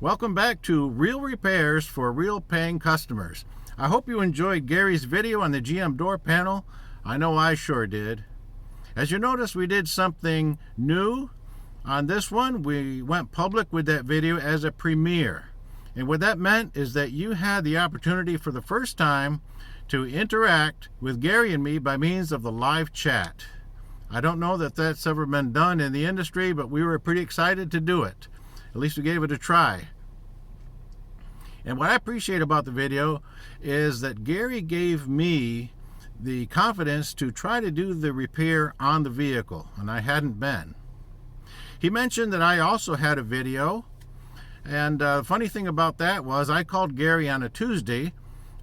Welcome back to Real Repairs for Real Paying Customers. I hope you enjoyed Gary's video on the GM door panel. I know I sure did. As you notice, we did something new on this one. We went public with that video as a premiere. And what that meant is that you had the opportunity for the first time to interact with Gary and me by means of the live chat. I don't know that that's ever been done in the industry, but we were pretty excited to do it. At least we gave it a try. And what I appreciate about the video is that Gary gave me the confidence to try to do the repair on the vehicle, and I hadn't been. He mentioned that I also had a video, and the funny thing about that was I called Gary on a Tuesday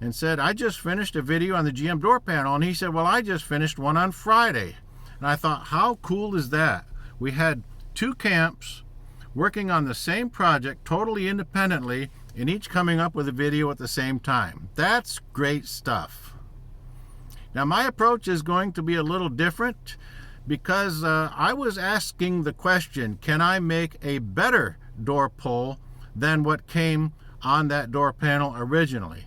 and said, I just finished a video on the GM door panel, and he said, well, I just finished one on Friday. And I thought, how cool is that? We had two camps working on the same project totally independently, and each coming up with a video at the same time. That's great stuff. Now my approach is going to be a little different because I was asking the question, can I make a better door pull than what came on that door panel originally?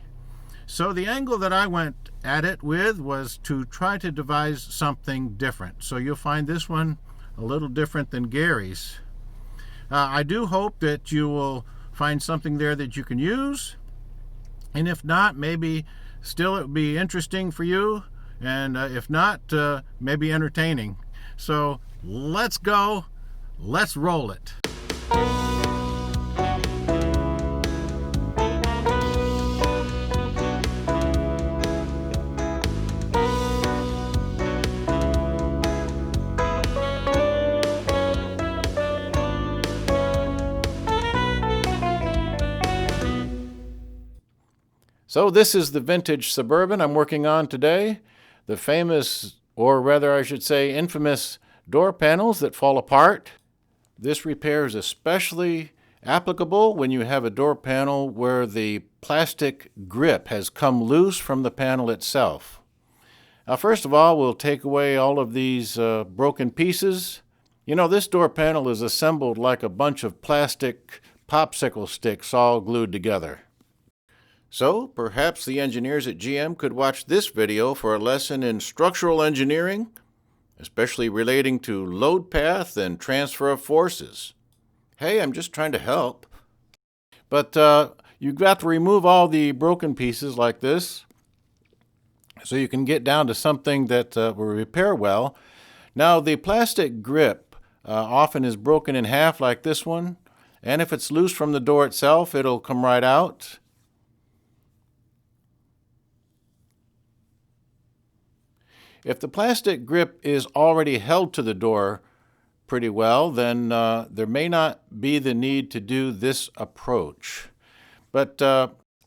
So the angle that I went at it with was to try to devise something different. So you'll find this one a little different than Gary's. I do hope that you will find something there that you can use, and if not, maybe still it would be interesting for you, and if not, maybe entertaining. So let's go, let's roll it. So this is the vintage Suburban I'm working on today. The famous, or rather I should say infamous, door panels that fall apart. This repair is especially applicable when you have a door panel where the plastic grip has come loose from the panel itself. Now first of all, we'll take away all of these broken pieces. You know, this door panel is assembled like a bunch of plastic popsicle sticks all glued together. So, perhaps the engineers at GM could watch this video for a lesson in structural engineering, especially relating to load path and transfer of forces. Hey, I'm just trying to help. But you've got to remove all the broken pieces like this so you can get down to something that will repair well. Now, the plastic grip often is broken in half like this one, and if it's loose from the door itself, it'll come right out. If the plastic grip is already held to the door pretty well, then there may not be the need to do this approach. But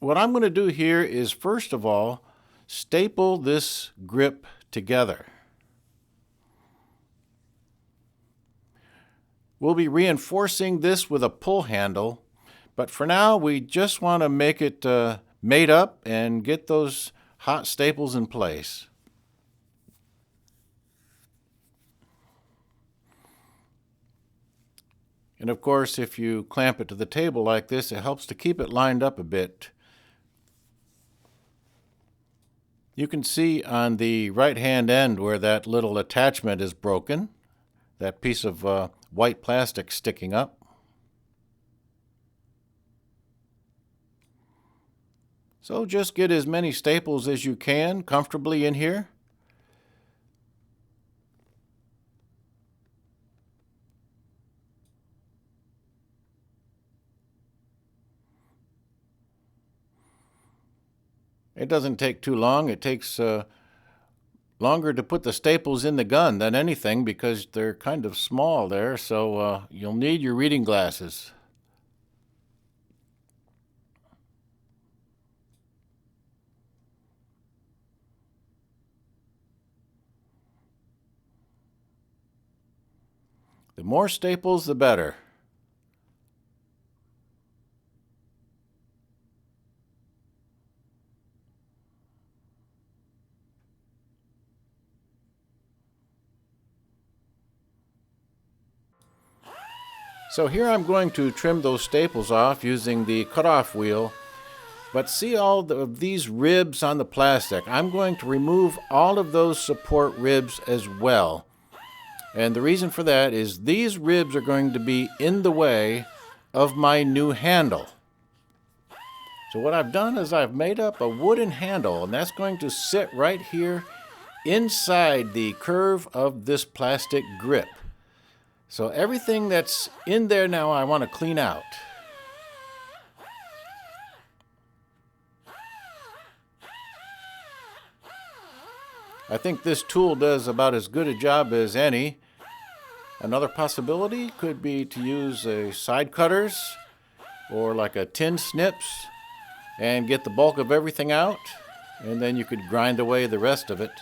what I'm going to do here is, first of all, staple this grip together. We'll be reinforcing this with a pull handle, but for now we just want to make it made up and get those hot staples in place. And of course, if you clamp it to the table like this, it helps to keep it lined up a bit. You can see on the right-hand end where that little attachment is broken, that piece of white plastic sticking up. So just get as many staples as you can comfortably in here. It doesn't take too long. It takes longer to put the staples in the gun than anything because they're kind of small there, so you'll need your reading glasses. The more staples, the better. So here I'm going to trim those staples off using the cutoff wheel. But see all of these ribs on the plastic? I'm going to remove all of those support ribs as well. And the reason for that is these ribs are going to be in the way of my new handle. So what I've done is I've made up a wooden handle, and that's going to sit right here inside the curve of this plastic grip. So everything that's in there now I want to clean out. I think this tool does about as good a job as any. Another possibility could be to use a side cutters or like a tin snips and get the bulk of everything out, and then you could grind away the rest of it.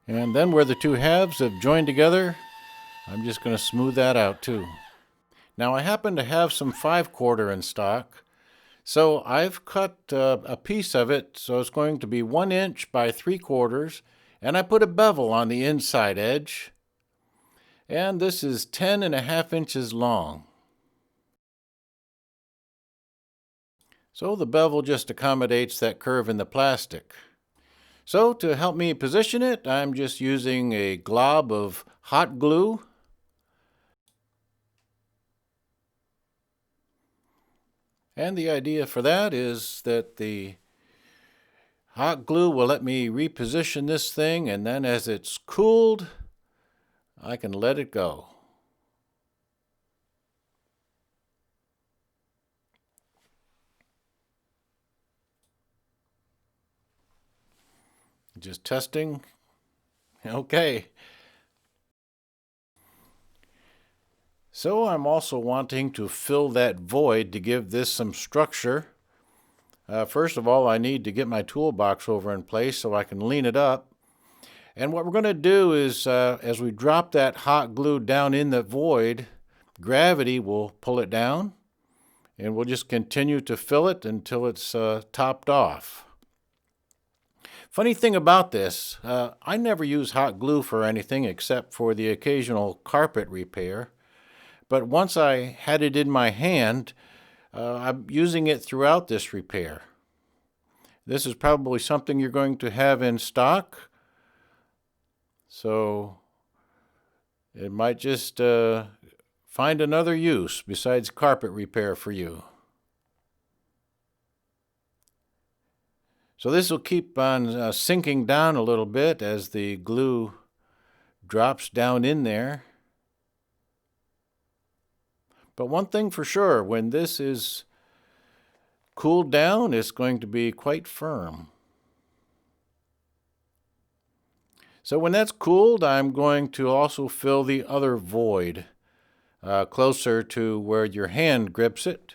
And then where the two halves have joined together, I'm just going to smooth that out too. Now I happen to have some 5/4 in stock, so I've cut a piece of it, so it's going to be 1 inch by 3/4, and I put a bevel on the inside edge, and this is 10.5 inches long. So the bevel just accommodates that curve in the plastic. So to help me position it, I'm just using a glob of hot glue. And the idea for that is that the hot glue will let me reposition this thing, and then as it's cooled, I can let it go. Just testing. Okay. So I'm also wanting to fill that void to give this some structure. First of all, I need to get my toolbox over in place so I can lean it up. And what we're going to do is, as we drop that hot glue down in the void, gravity will pull it down, and we'll just continue to fill it until it's topped off. Funny thing about this, I never use hot glue for anything except for the occasional carpet repair. But once I had it in my hand, I'm using it throughout this repair. This is probably something you're going to have in stock, so it might just find another use besides carpet repair for you. So this will keep on sinking down a little bit as the glue drops down in there. But one thing for sure, when this is cooled down, it's going to be quite firm. So when that's cooled, I'm going to also fill the other void closer to where your hand grips it.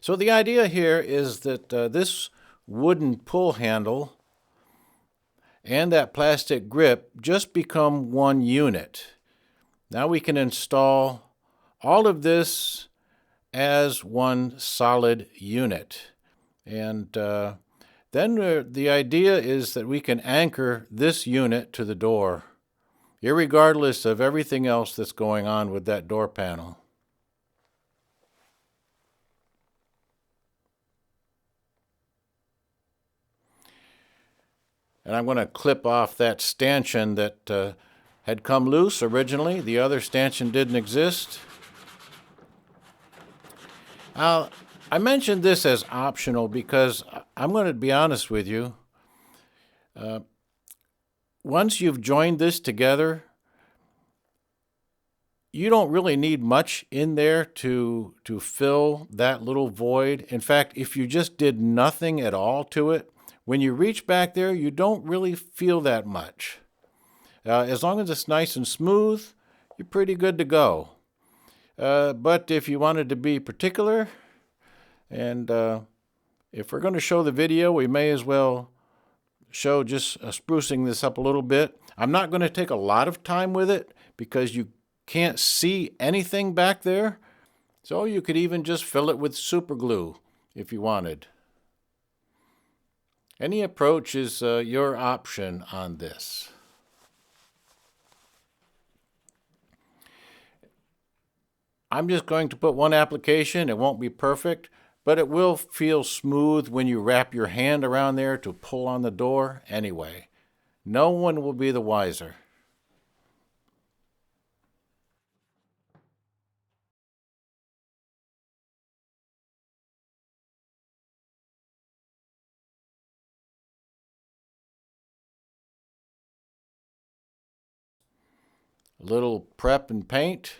So the idea here is that this wooden pull handle and that plastic grip just become one unit. Now we can install all of this as one solid unit. And then the idea is that we can anchor this unit to the door, irregardless of everything else that's going on with that door panel. And I'm going to clip off that stanchion that had come loose originally. The other stanchion didn't exist. I mentioned this as optional because I'm going to be honest with you. Once you've joined this together, you don't really need much in there to fill that little void. In fact, if you just did nothing at all to it, when you reach back there, you don't really feel that much. As long as it's nice and smooth, you're pretty good to go. But if you wanted to be particular, and if we're going to show the video, we may as well show just sprucing this up a little bit. I'm not going to take a lot of time with it because you can't see anything back there. So you could even just fill it with super glue if you wanted. Any approach is your option on this. I'm just going to put one application. It won't be perfect, but it will feel smooth when you wrap your hand around there to pull on the door anyway. No one will be the wiser. A little prep and paint.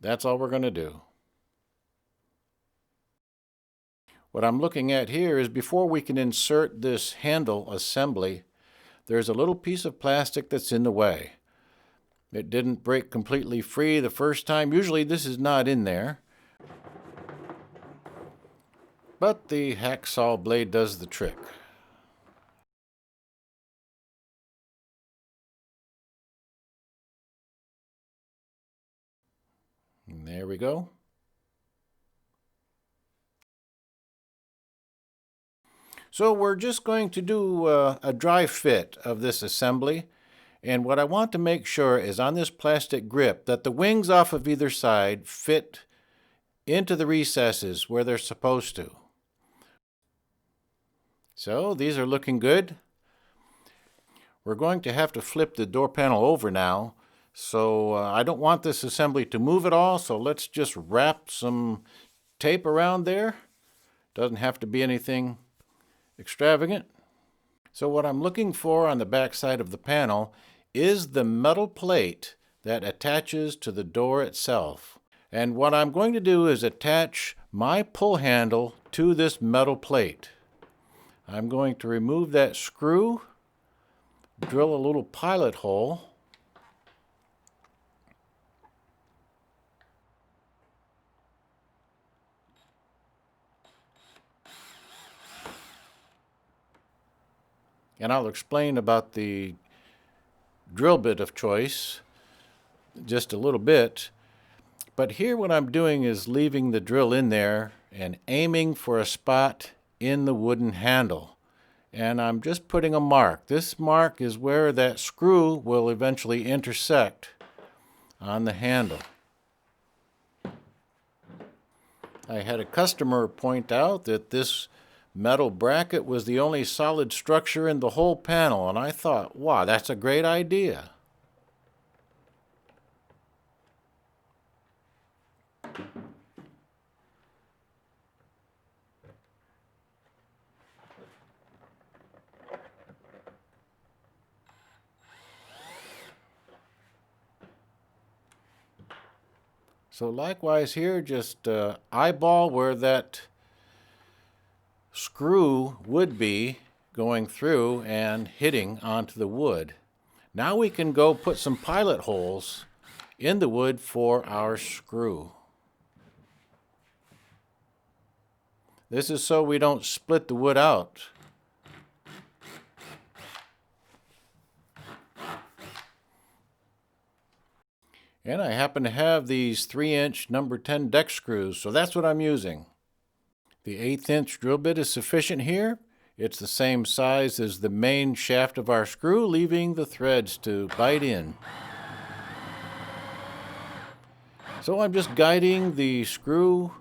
That's all we're going to do. What I'm looking at here is before we can insert this handle assembly, there's a little piece of plastic that's in the way. It didn't break completely free the first time. Usually this is not in there. But the hacksaw blade does the trick. And there we go. So we're just going to do a dry fit of this assembly. And what I want to make sure is on this plastic grip that the wings off of either side fit into the recesses where they're supposed to. So these are looking good. We're going to have to flip the door panel over now. So I don't want this assembly to move at all. So let's just wrap some tape around there. Doesn't have to be anything extravagant. So what I'm looking for on the back side of the panel is the metal plate that attaches to the door itself. And what I'm going to do is attach my pull handle to this metal plate. I'm going to remove that screw, drill a little pilot hole, and I'll explain about the drill bit of choice just a little bit. But here what I'm doing is leaving the drill in there and aiming for a spot in the wooden handle. And I'm just putting a mark. This mark is where that screw will eventually intersect on the handle. I had a customer point out that this metal bracket was the only solid structure in the whole panel, and I thought, wow, that's a great idea. So likewise here, just eyeball where that screw would be going through and hitting onto the wood. Now we can go put some pilot holes in the wood for our screw. This is so we don't split the wood out. And I happen to have these 3-inch number 10 deck screws, so that's what I'm using. The 1/8 inch drill bit is sufficient here. It's the same size as the main shaft of our screw, leaving the threads to bite in. So I'm just guiding the screw,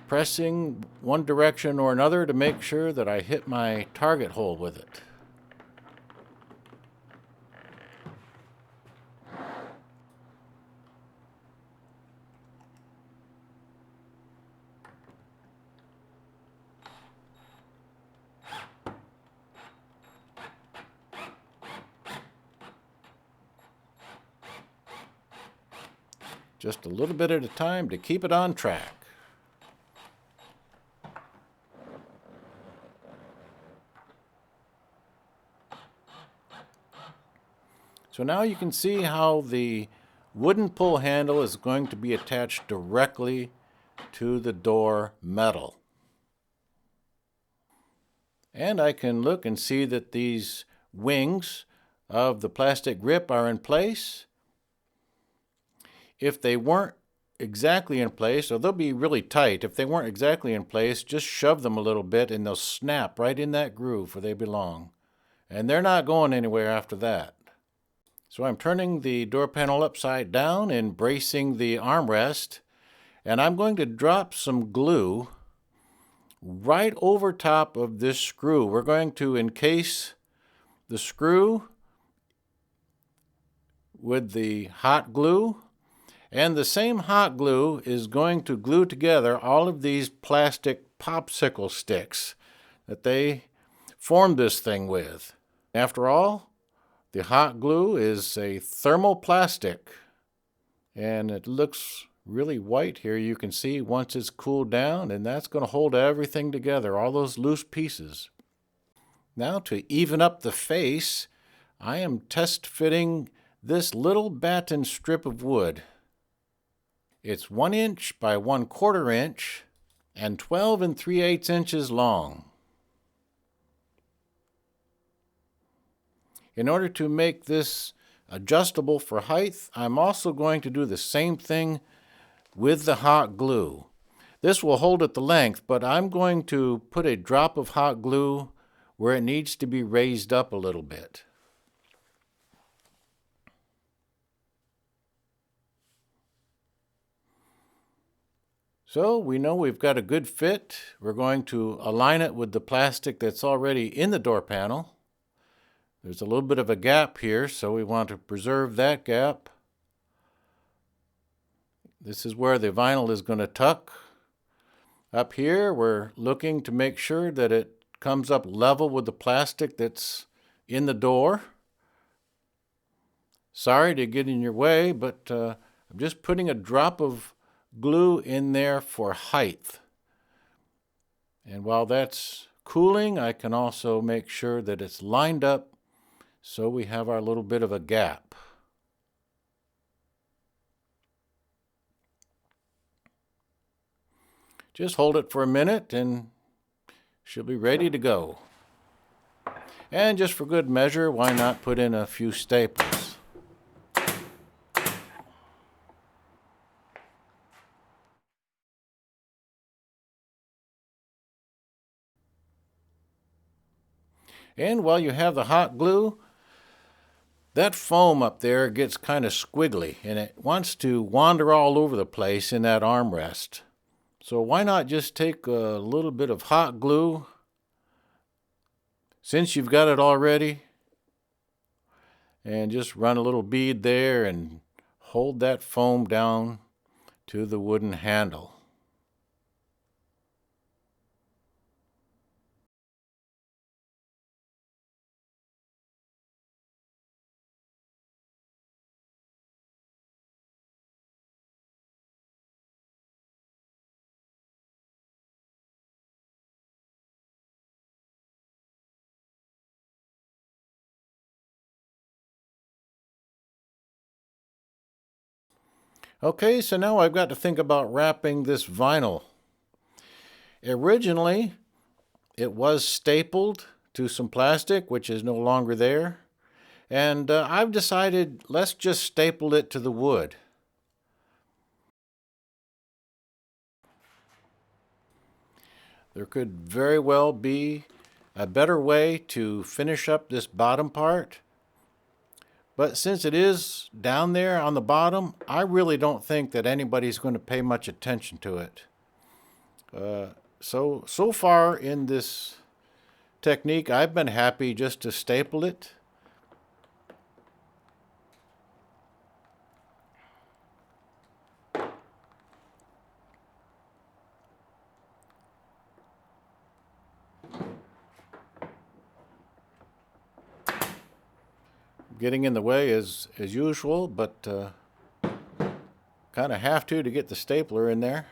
pressing one direction or another to make sure that I hit my target hole with it. Just a little bit at a time to keep it on track. So now you can see how the wooden pull handle is going to be attached directly to the door metal. And I can look and see that these wings of the plastic grip are in place. If they weren't exactly in place, or they'll be really tight. If they weren't exactly in place, just shove them a little bit and they'll snap right in that groove where they belong. And they're not going anywhere after that. So I'm turning the door panel upside down and bracing the armrest, and I'm going to drop some glue right over top of this screw. We're going to encase the screw with the hot glue, and the same hot glue is going to glue together all of these plastic popsicle sticks that they formed this thing with. After all, the hot glue is a thermoplastic, and it looks really white here. You can see once it's cooled down, and that's going to hold everything together, all those loose pieces. Now, to even up the face, I am test fitting this little batten strip of wood. It's 1 inch by 1/4 inch and 12 3/8 inches long. In order to make this adjustable for height, I'm also going to do the same thing with the hot glue. This will hold it the length, but I'm going to put a drop of hot glue where it needs to be raised up a little bit. So we know we've got a good fit. We're going to align it with the plastic that's already in the door panel. There's a little bit of a gap here, so we want to preserve that gap. This is where the vinyl is going to tuck. Up here, we're looking to make sure that it comes up level with the plastic that's in the door. Sorry to get in your way, but I'm just putting a drop of glue in there for height. And while that's cooling, I can also make sure that it's lined up so we have our little bit of a gap. Just hold it for a minute and she'll be ready to go. And just for good measure, why not put in a few staples? And while you have the hot glue, that foam up there gets kind of squiggly and it wants to wander all over the place in that armrest. So why not just take a little bit of hot glue, since you've got it already, and just run a little bead there and hold that foam down to the wooden handle. Okay, so now I've got to think about wrapping this vinyl. Originally, it was stapled to some plastic, which is no longer there. And I've decided let's just staple it to the wood. There could very well be a better way to finish up this bottom part. But since it is down there on the bottom, I really don't think that anybody's going to pay much attention to it. So far in this technique, I've been happy just to staple it. Getting in the way as usual, but kind of have to get the stapler in there.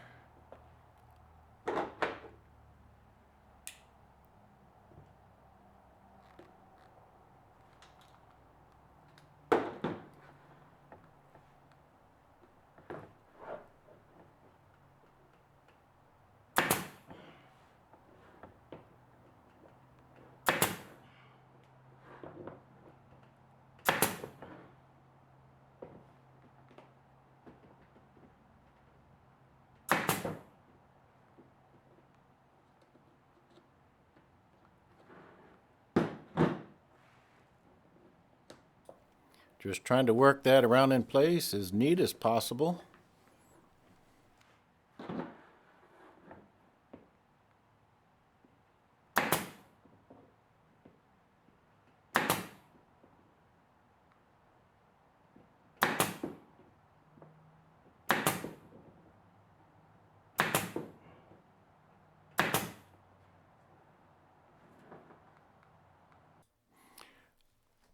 Just trying to work that around in place as neat as possible.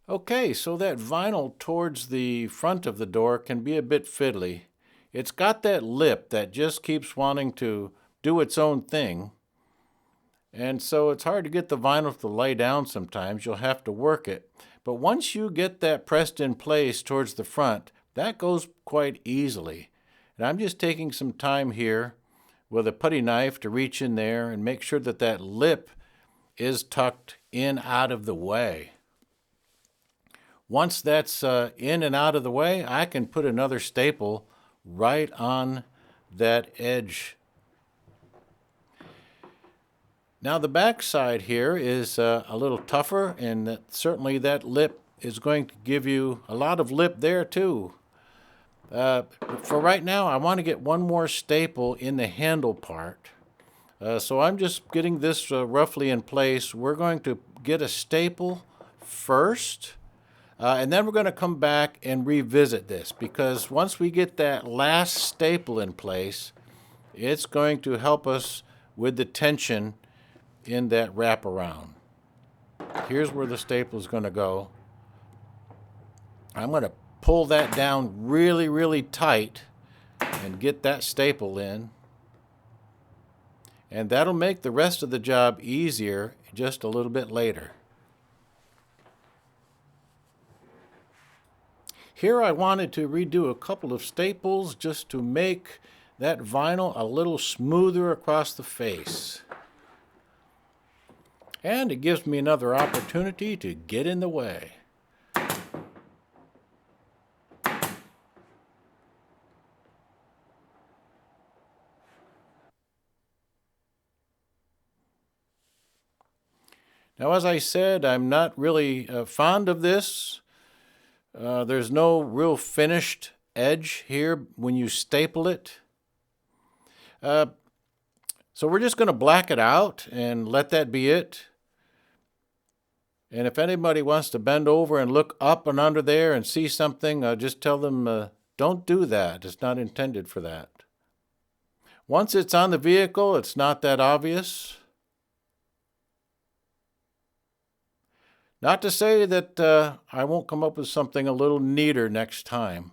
Okay, so that vinyl towards the front of the door can be a bit fiddly. It's got that lip that just keeps wanting to do its own thing. And so it's hard to get the vinyl to lay down sometimes. You'll have to work it. But once you get that pressed in place towards the front, that goes quite easily. And I'm just taking some time here with a putty knife to reach in there and make sure that that lip is tucked in out of the way. Once that's in and out of the way, I can put another staple right on that edge. Now the back side here is a little tougher, and certainly that lip is going to give you a lot of lip there too. For right now, I want to get one more staple in the handle part. So I'm just getting this roughly in place. We're going to get a staple first. And then we're going to come back and revisit this, because once we get that last staple in place, it's going to help us with the tension in that wraparound. Here's where the staple is going to go. I'm going to pull that down really, really tight and get that staple in. And that'll make the rest of the job easier just a little bit later. Here I wanted to redo a couple of staples just to make that vinyl a little smoother across the face. And it gives me another opportunity to get in the way. Now, as I said, I'm not really fond of this. There's no real finished edge here when you staple it. So we're just going to black it out and let that be it. And if anybody wants to bend over and look up and under there and see something, just tell them, don't do that. It's not intended for that. Once it's on the vehicle, it's not that obvious. Not to say that I won't come up with something a little neater next time.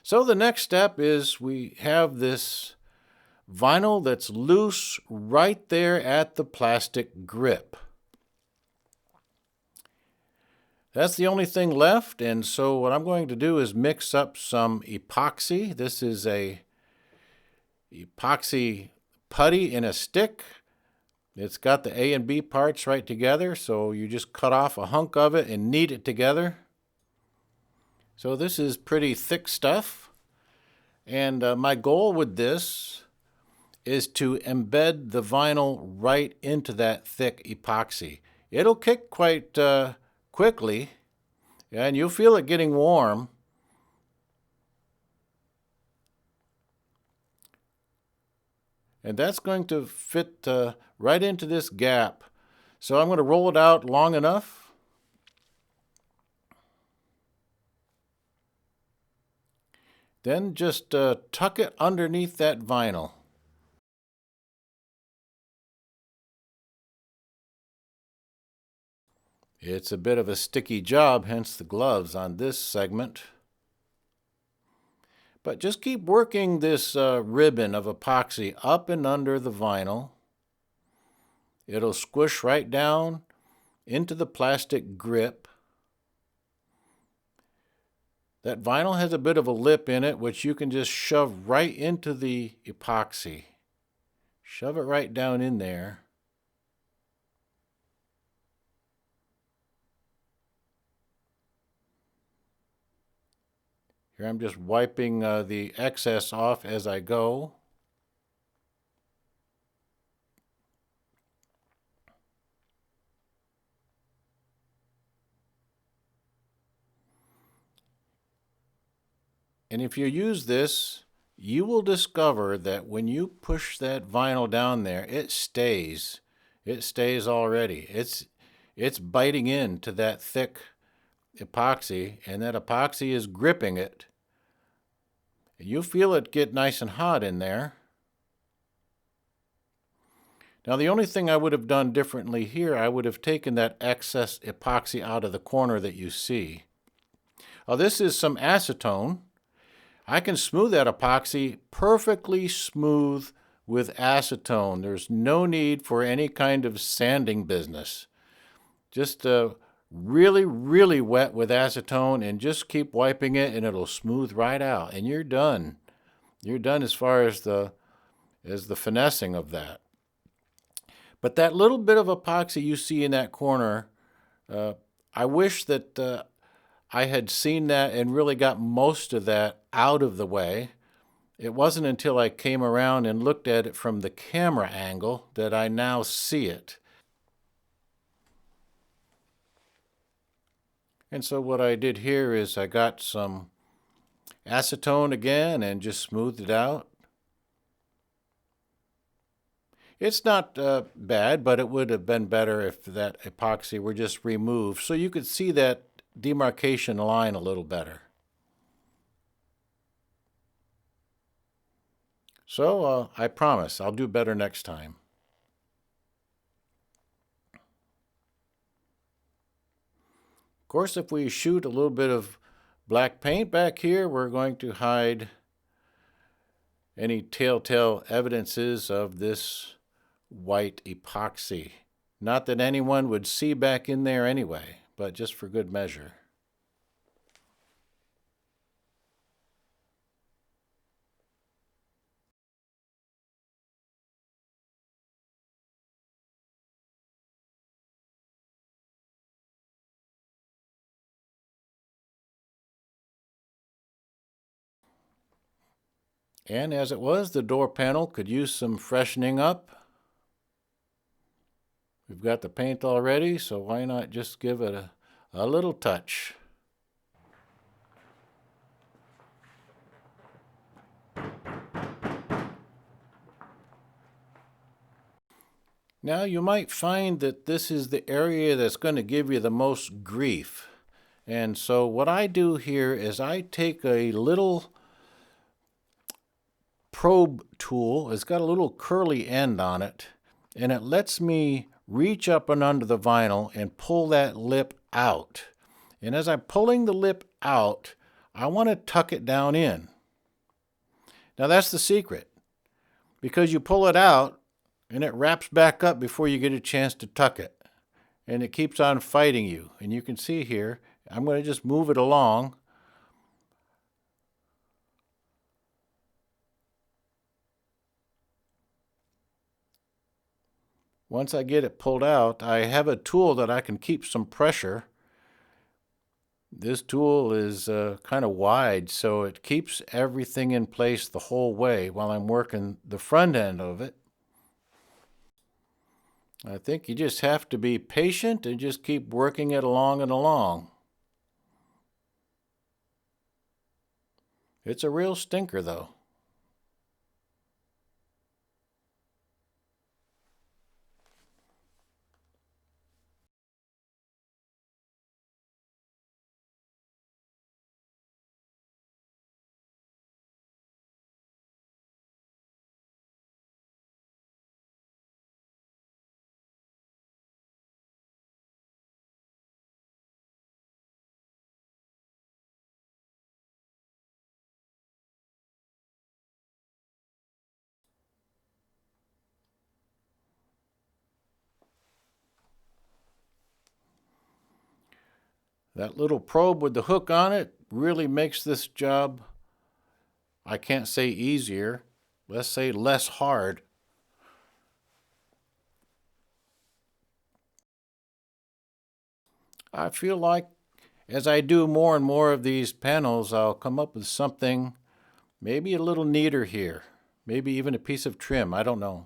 So the next step is we have this vinyl that's loose right there at the plastic grip. That's the only thing left, and so what I'm going to do is mix up some epoxy. This is a epoxy putty in a stick. It's got the A and B parts right together, so you just cut off a hunk of it and knead it together. So this is pretty thick stuff, and my goal with this is to embed the vinyl right into that thick epoxy. It'll kick quite quickly, and you'll feel it getting warm. And that's going to fit right into this gap. So I'm going to roll it out long enough. Then just tuck it underneath that vinyl. It's a bit of a sticky job, hence the gloves on this segment. But just keep working this ribbon of epoxy up and under the vinyl. It'll squish right down into the plastic grip. That vinyl has a bit of a lip in it, which you can just shove right into the epoxy. Shove it right down in there. Here I'm just wiping the excess off as I go. And if you use this, you will discover that when you push that vinyl down there, it stays. It stays already. It's biting into that thick epoxy, and that epoxy is gripping it. You'll feel it get nice and hot in there. Now, the only thing I would have done differently here, I would have taken that excess epoxy out of the corner that you see. This is some acetone. I can smooth that epoxy perfectly smooth with acetone. There's no need for any kind of sanding business. Just really, really wet with acetone and just keep wiping it and it'll smooth right out and you're done. You're done as far as the finessing of that. But that little bit of epoxy you see in that corner, I wish that I had seen that and really got most of that out of the way. It wasn't until I came around and looked at it from the camera angle that I now see it. And so what I did here is I got some acetone again and just smoothed it out. It's not bad, but it would have been better if that epoxy were just removed so you could see that demarcation line a little better. So I promise I'll do better next time. Of course, if we shoot a little bit of black paint back here, we're going to hide any telltale evidences of this white epoxy. Not that anyone would see back in there anyway, but just for good measure. And as it was, the door panel could use some freshening up. We've got the paint already, so why not just give it a little touch. Now you might find that this is the area that's going to give you the most grief. And so what I do here is I take a little probe tool. It's got a little curly end on it, and it lets me reach up and under the vinyl and pull that lip out. And as I'm pulling the lip out, I want to tuck it down in. Now that's the secret, because you pull it out and it wraps back up before you get a chance to tuck it. And it keeps on fighting you. And you can see here, I'm going to just move it along. Once I get it pulled out, I have a tool that I can keep some pressure. This tool is kind of wide, so it keeps everything in place the whole way while I'm working the front end of it. I think you just have to be patient and just keep working it along and along. It's a real stinker, though. That little probe with the hook on it really makes this job, I can't say easier, let's say less hard. I feel like as I do more and more of these panels, I'll come up with something maybe a little neater here, maybe even a piece of trim, I don't know.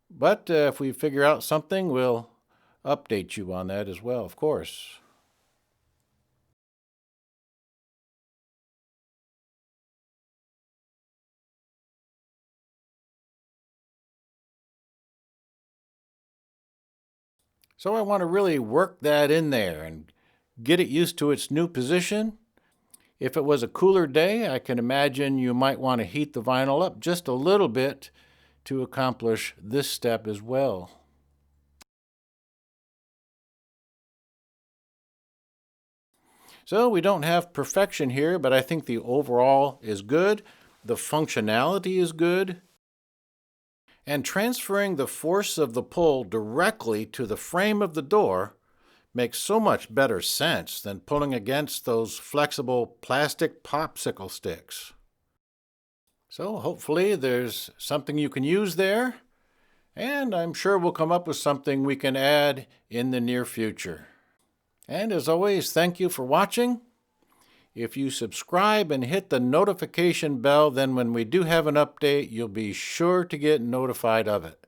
But if we figure out something, we'll update you on that as well, of course. So I want to really work that in there and get it used to its new position. If it was a cooler day, I can imagine you might want to heat the vinyl up just a little bit to accomplish this step as well. So we don't have perfection here, but I think the overall is good. The functionality is good. And transferring the force of the pull directly to the frame of the door makes so much better sense than pulling against those flexible plastic popsicle sticks. So hopefully there's something you can use there, and I'm sure we'll come up with something we can add in the near future. And as always, thank you for watching. If you subscribe and hit the notification bell, then when we do have an update, you'll be sure to get notified of it.